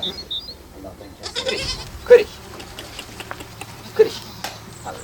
Allah'tan kesin. Kırış. Kırış. Allah.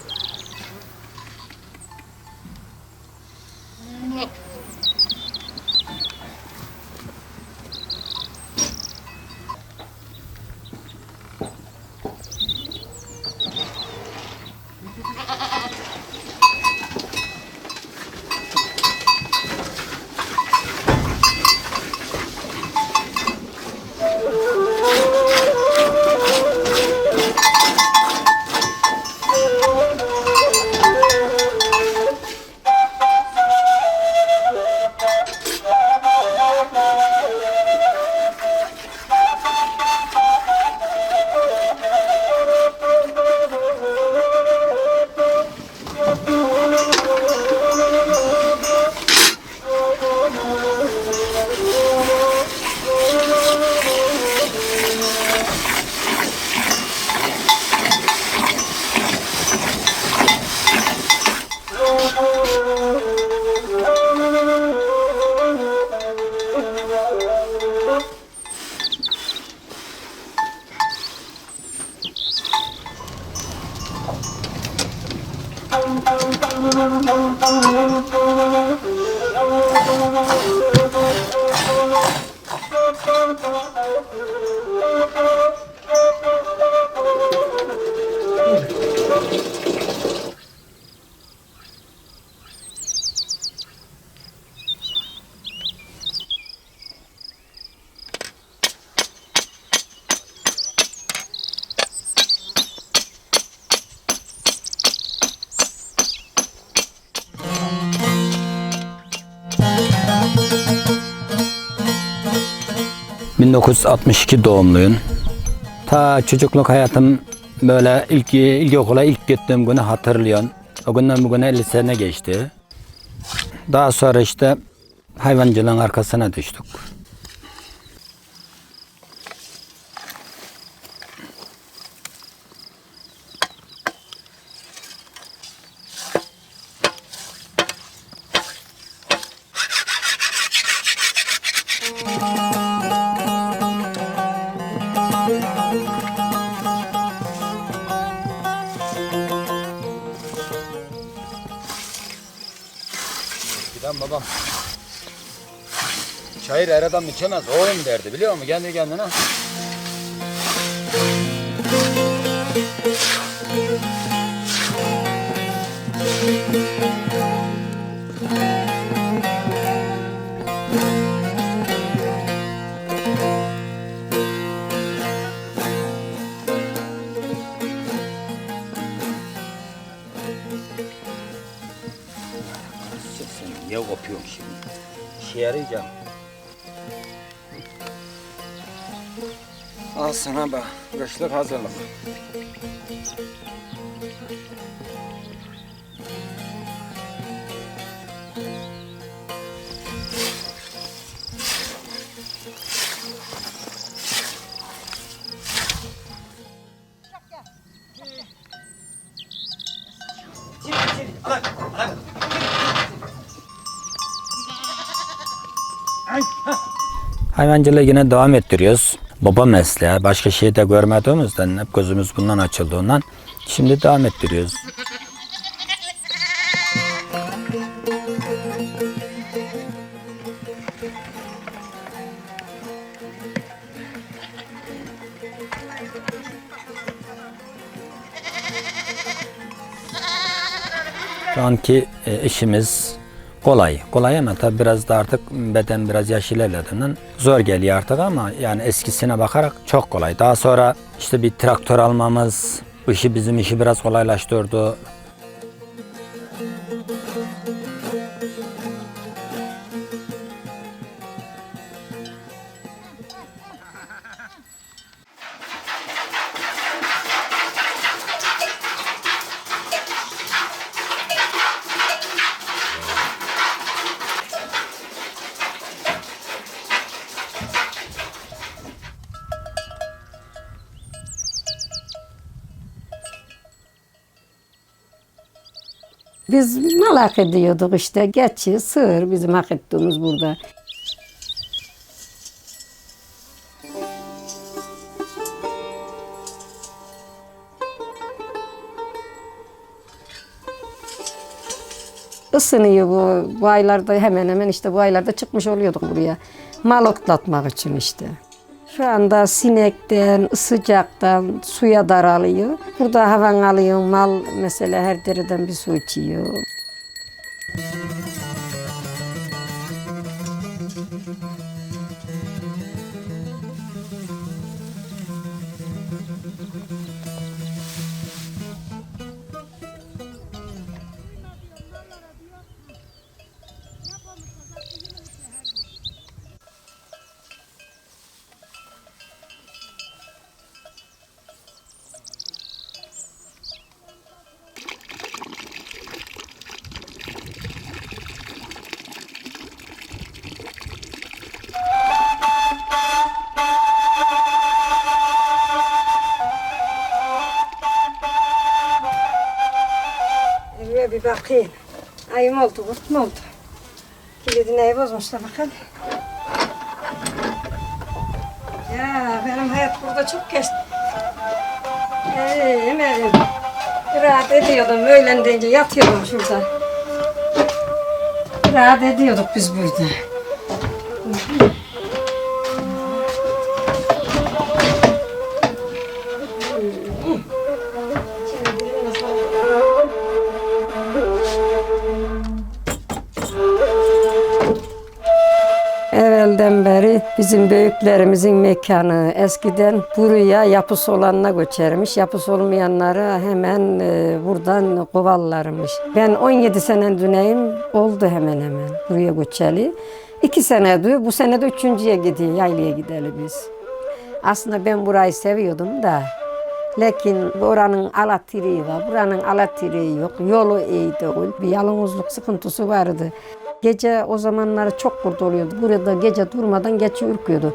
...1962 doğumluyum. Ta çocukluk hayatım böyle ilkokula ilk gittiğim günü hatırlıyorum. O günden bugüne 50 sene geçti. Daha sonra işte hayvancılığın arkasına düştük. Giden babam çayır her adam içemez oğlum derdi, biliyor musun, kendi kendine. Niye kopuyorum şimdi? İşe yarayacağım. Al sana bak, kışlık hazırlık. Hayvancılığı yine devam ettiriyoruz. Baba mesleği, başka şey de görmediğimizden, hep gözümüz bundan açıldığından şimdi devam ettiriyoruz. Şu anki işimiz kolay. Kolay ama tabi biraz da artık beden biraz yaş ilerlediğinden zor geliyor artık, ama yani eskisine bakarak çok kolay. Daha sonra işte bir traktör almamız bizim işi biraz kolaylaştırdı. Biz merak ediyorduk işte, geçi, sığır bizim hak ettiğimiz burada. ısınıyor bu aylarda hemen hemen işte bu aylarda çıkmış oluyorduk buraya. Mal otlatmak için işte. Şu anda sinekten, sıcaktan suya daralıyor. Burada havan alıyor, mal mesela her dereden bir su içiyor. Eve bir bakayım. Ayım oldu, kurt mu oldu? Kilidini ev bozmuşlar bakalım. Ya benim hayat burada çok geçti. Hemen rahat ediyordum. Öğlen deyince yatıyordum şurada. Rahat ediyorduk biz burada. Evvelden beri bizim büyüklerimizin mekanı. Eskiden buraya yapısı olanına göçermiş. Yapısı olmayanlara hemen buradan kovallarmış. Ben 17 sene düneyim oldu hemen hemen buraya göçeli. 2 senedir, bu sene de 3.'ye gidiyor, yaylaya gidelim biz. Aslında ben burayı seviyordum da. Lakin oranın alatiriği var, buranın alatiriği yok. Yolu iyi değil, bir yalnızlık sıkıntısı vardı. Gece o zamanlar çok kurt oluyordu. Burada gece durmadan geçi ürküyordu.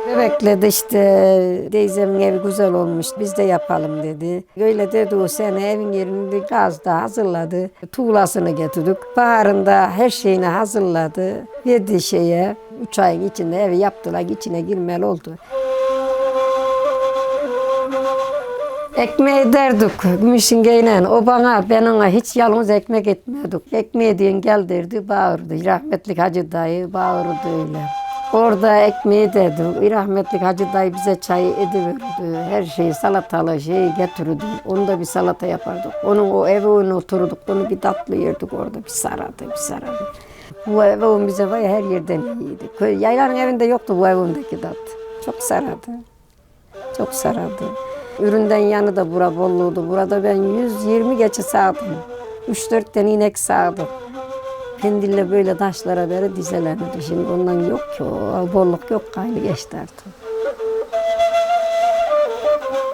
Bebekle de işte teyzemin evi güzel olmuş, biz de yapalım dedi. Öyle dedi o sene evin yerini gazda hazırladı. Tuğlasını getirdik. Baharında her şeyini hazırladı. Verdi 3 ayın içinde evi yaptılar, içine girmeli oldu. Ekmeği derdik gümüşüngeyle, o bana, ben ona hiç yalnız ekmek etmedik. Ekmeği diyen gel derdi, bağırdı. Rahmetlik Hacı dayı bağırdı öyle. Orada ekmeği derdik. Rahmetlik Hacı dayı bize çay ediverdi. Her şeyi salatalı getirirdi. Onu da bir salata yapardık. Onun o evine oturduk, onu bir tatlı yerdik orada, bir sarardı, bir sarardı. Bu evin bize var ya her yerden iyiydi. Yaylanın evinde yoktu bu evindeki tat. Çok sarardı, çok sarardı. Üründen yanı da bura bolluydu. Burada ben 120 geçe sağdım. 3-4 tane inek sağdım. Pendille böyle taşlara böyle dizelenirdi. Şimdi ondan yok ki, o bolluk yok, kaynı geçti artık.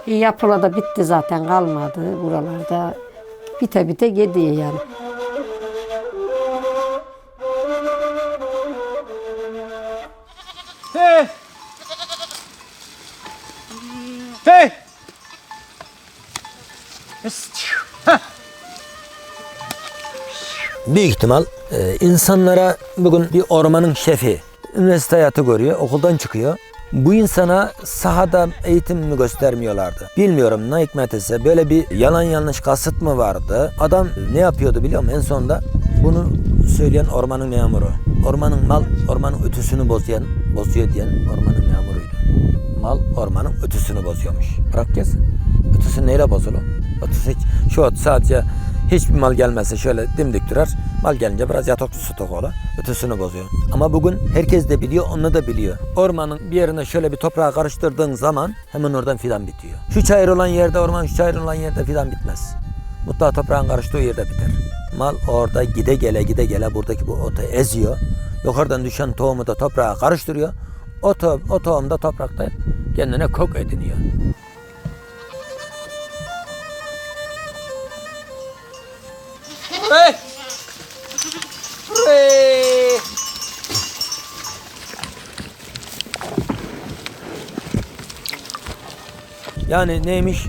Yapıla da bitti zaten, kalmadı buralarda. Bite bite gidiyor yani. Hey! Hey! Büyük ihtimal insanlara bugün bir ormanın şefi, üniversite hayatı görüyor, okuldan çıkıyor. Bu insana sahada eğitim mi göstermiyorlardı? Bilmiyorum, ne hikmetse böyle bir yalan yanlış kasıt mı vardı? Adam ne yapıyordu biliyor musun? En sonunda bunu söyleyen ormanın memuru. Ormanın ötüsünü bozuyor diyen ormanın memuruydu. Mal ormanın ötüsünü bozuyormuş. Bırak gelsin. Ötüsü neyle bozulur? Ötüsü şu ot sadece hiçbir mal gelmezse şöyle dimdik durar. Mal gelince biraz yatok stok olur. Ötüsünü bozuyor. Ama bugün herkes de biliyor, onu da biliyor. Ormanın bir yerine şöyle bir toprağa karıştırdığın zaman hemen oradan fidan bitiyor. Şu çayır olan yerde orman, şu çayır olan yerde fidan bitmez. Mutlaka toprağın karıştığı yerde biter. Mal orada gide gele buradaki bu otu eziyor. Yukarıdan düşen tohumu da toprağa karıştırıyor. O tohum da toprakta kendine kök ediniyor. Hey! Hey! Yani neymiş?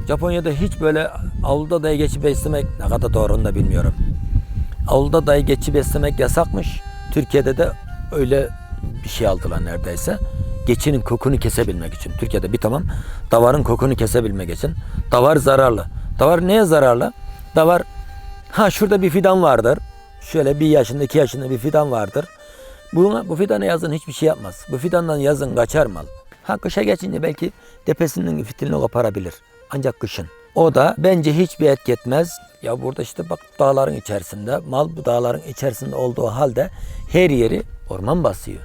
Japonya'da hiç böyle avluda dahi geçip beslemek ne kadar doğru onu da bilmiyorum. Avluda dahi geçip beslemek yasakmış. Türkiye'de de öyle bir şey aldılar neredeyse. Geçinin kokunu kesebilmek için. Türkiye'de bir tamam davarın kokunu kesebilmek için. Davar zararlı. Davar neye zararlı? Davar şurada bir fidan vardır. şöyle 1 yaşında 2 yaşında bir fidan vardır. Bu fidana yazın hiçbir şey yapmaz. Bu fidandan yazın kaçar mal. Ha kışa geçince belki tepesinin fitilini koparabilir. Ancak kışın. O da bence hiçbir etki etmez. Ya burada işte bak dağların içerisinde, mal bu dağların içerisinde olduğu halde her yeri orman basıyor.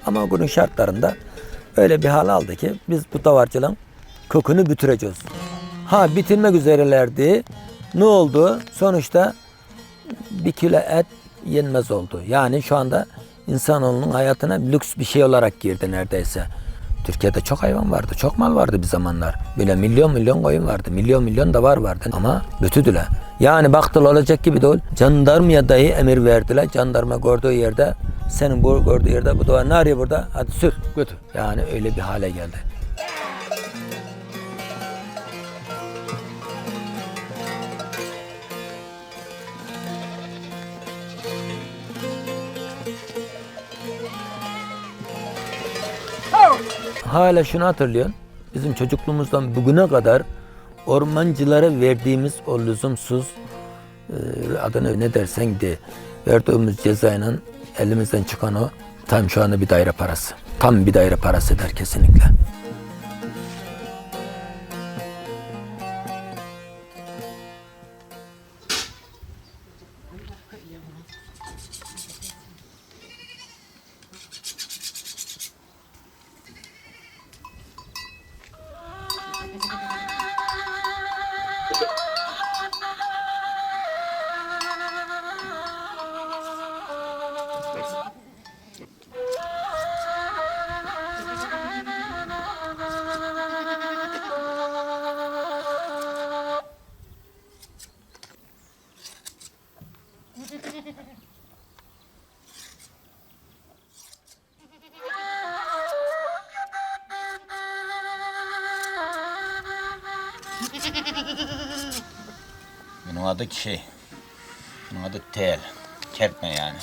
Ama bunun şartlarında öyle bir hal aldı ki biz bu davarcılığın kökünü bitireceğiz. Ha bitirmek üzerelerdi. Ne oldu? Sonuçta 1 kilo et yenmez oldu. Yani şu anda insanoğlunun hayatına lüks bir şey olarak girdi neredeyse. Türkiye'de çok hayvan vardı, çok mal vardı bir zamanlar. Böyle milyon milyon koyun vardı, milyon milyon davar vardı. Ama bütüdüler. Yani baktılar olacak gibi değil. Jandarmaya dahi emir verdiler. Jandarma gördüğü yerde, senin bu gördüğü yerde bu davar ne arıyor burada? Hadi sür, götür. Yani öyle bir hale geldi. Hala şunu hatırlıyorsun. Bizim çocukluğumuzdan bugüne kadar ormancılara verdiğimiz o lüzumsuz adını ne dersen de verdiğimiz cezayla elimizden çıkan o tam şu anda bir daire parası. Tam bir daire parası eder kesinlikle. Bunun adı bunun adı tel, kertme yani.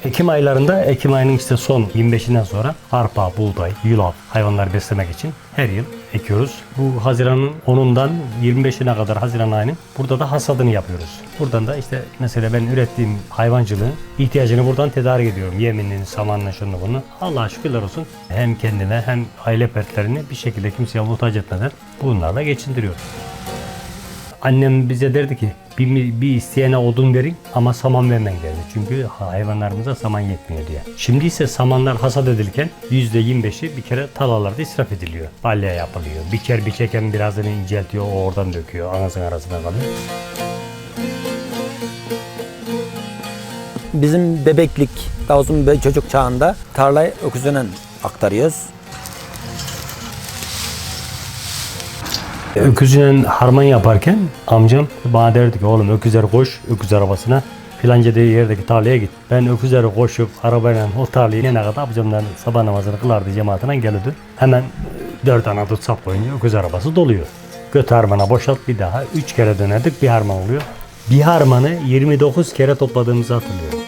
Ekim aylarında, Ekim ayının işte son 25'inden sonra arpa, buğday, yulaf hayvanları beslemek için her yıl ekiyoruz. Bu Haziran'ın 10'undan 25'ine kadar Haziran ayının burada da hasadını yapıyoruz. Buradan da işte mesela ben ürettiğim hayvancılığın ihtiyacını buradan tedarik ediyorum. Yeminini, samanını, şunu bunu. Allah'a şükürler olsun. Hem kendime hem aile fertlerini bir şekilde kimseye muhtaç etmeden bunlarla geçindiriyorum. Annem bize derdi ki bir isteyene odun verin ama saman vermen derdi. Çünkü hayvanlarımıza saman yetmiyor diye. Şimdi ise samanlar hasat edilirken %25'i bir kere tarlalarda israf ediliyor. Balya yapılıyor. Biçer biçeken birazını inceltiyor, o oradan döküyor. Anasının arasına kalıyor. Bizim bebeklik, daha uzun bir çocuk çağında tarlayı öküzüne aktarıyoruz. Öküzle harman yaparken amcam bana derdi ki oğlum öküzleri koş öküz arabasına filanca diye yerdeki tarlaya git. Ben öküzleri koşup arabayla o tarlaya inene kadar amcamdan sabah namazını kılardı, cemaatine gelirdi. Hemen 4 tane dut sap koyunca öküz arabası doluyor. Göt harmana boşalt bir daha 3 kere dönerdik, bir harman oluyor. Bir harmanı 29 kere topladığımızı hatırlıyorum.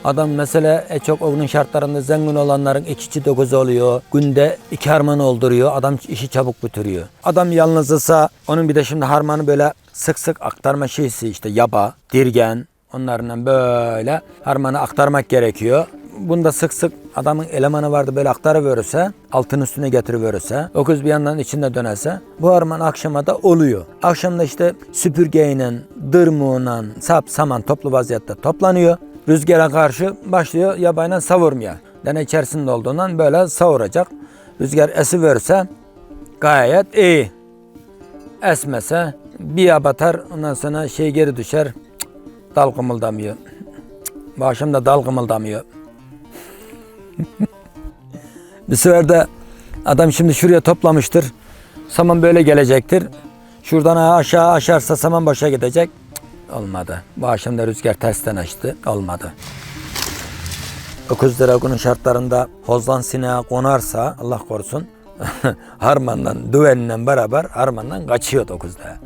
Adam mesela çok onun şartlarında zengin olanların içi 9 oluyor. Günde 2 harman olduruyor. Adam işi çabuk bitiriyor. Adam yalnızsa onun bir de şimdi harmanı böyle sık sık aktarma şeysi işte yaba, dirgen onlarla böyle harmanı aktarmak gerekiyor. Bunda sık sık adamın elemanı vardı böyle aktarıverirse, altın üstüne getiriverirse, öküz bir yandan içinde dönerse bu harman akşama da oluyor. Akşamda işte süpürgeyle, dırmığıyla sap saman toplu vaziyette toplanıyor. Rüzgara karşı başlıyor yabayla savurmaya. Dene içerisinde olduğundan böyle savuracak. Rüzgar esiverirse gayet iyi. Esmese bir batar ondan sonra geri düşer. Dal kımıldamıyor. Bu akşam da dal kımıldamıyor. Bir sefer de adam şimdi şuraya toplamıştır. Saman böyle gelecektir. Şuradan aşağı aşarsa saman başa gidecek. Cık, olmadı. Bu akşam da rüzgar tersten açtı. Olmadı. 9 lira günün şartlarında hozlan sineğe konarsa Allah korusun harmandan, düveninden beraber harmandan kaçıyor 9 lira.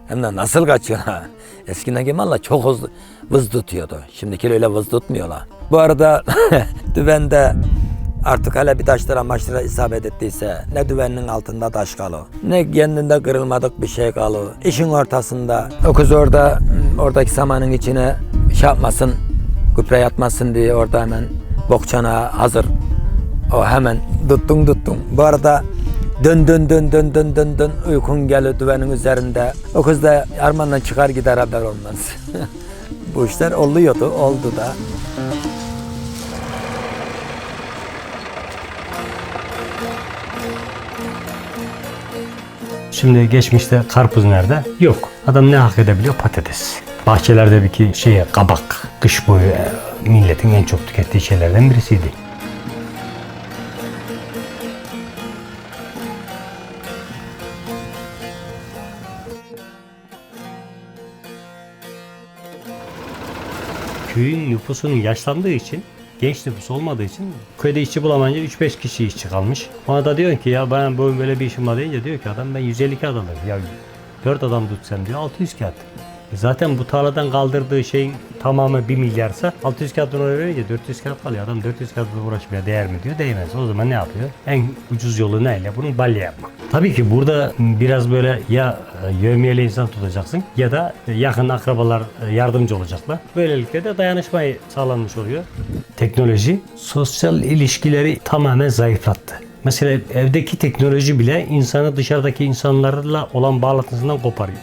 Hem de nasıl kaçıyor ha? Eskiden kemallar çok hızlı vız tutuyordu. Şimdiki öyle vız tutmuyorlar. Bu arada düvende artık hele bir taşlara maçlara isabet ettiyse ne düvenin altında taş kalır, ne kendinde kırılmadık bir şey kalır. İşin ortasında öküz oradaki samanın içine şey yapmasın, gübre yatmasın diye orada hemen bokçana hazır. O hemen tuttun. Bu arada dön uykun gelir düvenin üzerinde. Öküz de harmandan çıkar gider haber olmaz. Bu işler oldu da. Şimdi geçmişte karpuz nerede? Yok. Adam ne hak edebiliyor? Patates. Bahçelerde bir kabak, kış boyu milletin en çok tükettiği şeylerden birisiydi. Köyün nüfusunun yaşlandığı için, genç nüfus olmadığı için köyde işçi bulamayınca 3-5 kişi işçi kalmış. Ona da diyor ki ya ben böyle bir işim var deyince diyor ki adam ben 150 kağıt alırım. Ya 4 adam tutsam diyor 600 kağıt. Zaten bu tarladan kaldırdığı şeyin tamamı 1 milyarsa 600 kağıt oraya verince 400 kağıt kalıyor. Adam 400 kağıtla uğraşmaya değer mi diyor, değmez. O zaman ne yapıyor? En ucuz yolu neyle? Bunun balya yapmak. Tabii ki burada biraz böyle ya yevmiyeli insan tutacaksın ya da yakın akrabalar yardımcı olacaklar. Böylelikle de dayanışmayı sağlanmış oluyor. Teknoloji sosyal ilişkileri tamamen zayıflattı. Mesela evdeki teknoloji bile insanı dışarıdaki insanlarla olan bağlantısından koparıyor.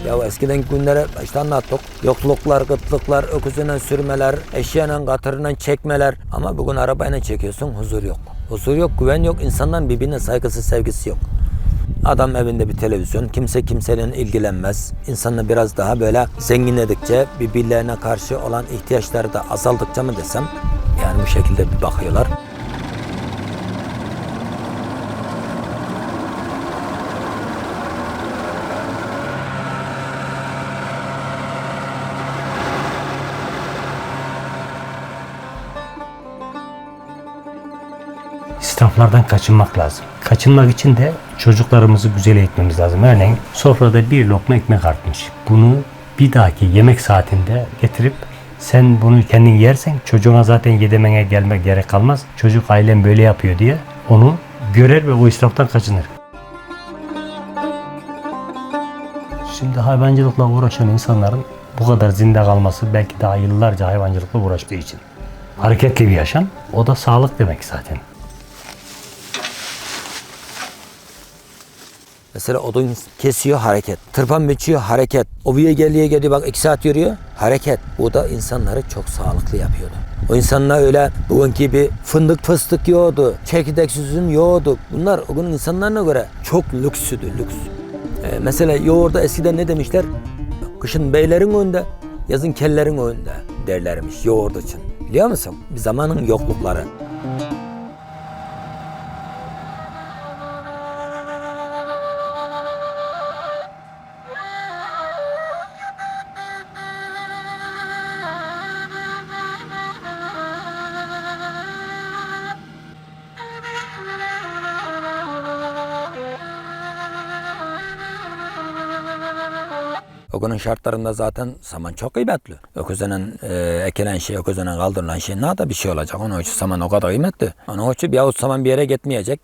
Ya eskiden günlere işte anlattık. Yokluklar, kıtlıklar, öküzünden sürmeler, eşeğinin katırından çekmeler. Ama bugün arabayla çekiyorsun, huzur yok. Huzur yok, güven yok, insanların birbirine saygısı, sevgisi yok. Adam evinde bir televizyon, kimse kimsenin ilgilenmez. İnsanlar biraz daha böyle zenginledikçe, birbirlerine karşı olan ihtiyaçları da azaldıkça mı desem, yani bu şekilde bir bakıyorlar. İsraflardan kaçınmak lazım. Kaçınmak için de çocuklarımızı güzel eğitmemiz lazım. Örneğin sofrada bir lokma ekmek artmış. Bunu bir dahaki yemek saatinde getirip sen bunu kendin yersen çocuğuna zaten yedemene gelmek gerek kalmaz. Çocuk ailem böyle yapıyor diye onu görer ve o israftan kaçınır. Şimdi hayvancılıkla uğraşan insanların bu kadar zinde kalması belki daha yıllarca hayvancılıkla uğraştığı için. Hareketli bir yaşam, o da sağlık demek zaten. Mesela odun kesiyor, hareket. Tırpan biçiyor, hareket. Obuya geliyor bak 2 saat yürüyor, hareket. Bu da insanları çok sağlıklı yapıyordu. O insanlar öyle bugünkü gibi fındık fıstık yiyordu, çekirdek süzüm yiyordu. Bunlar o günün insanlarına göre çok lüksüdü, lüks. Mesela yoğurda eskiden ne demişler? Kışın beylerin önünde, yazın kellerin önünde derlermiş yoğurt için. Biliyor musun? Bir zamanın yoklukları. O günün şartlarında zaten saman çok kıymetli. Öküzenen ekilen şey, öküzenen kaldırılan şey ne da bir şey olacak. Onun için saman o kadar kıymetli. Onun için bir avuç saman bir yere gitmeyecek.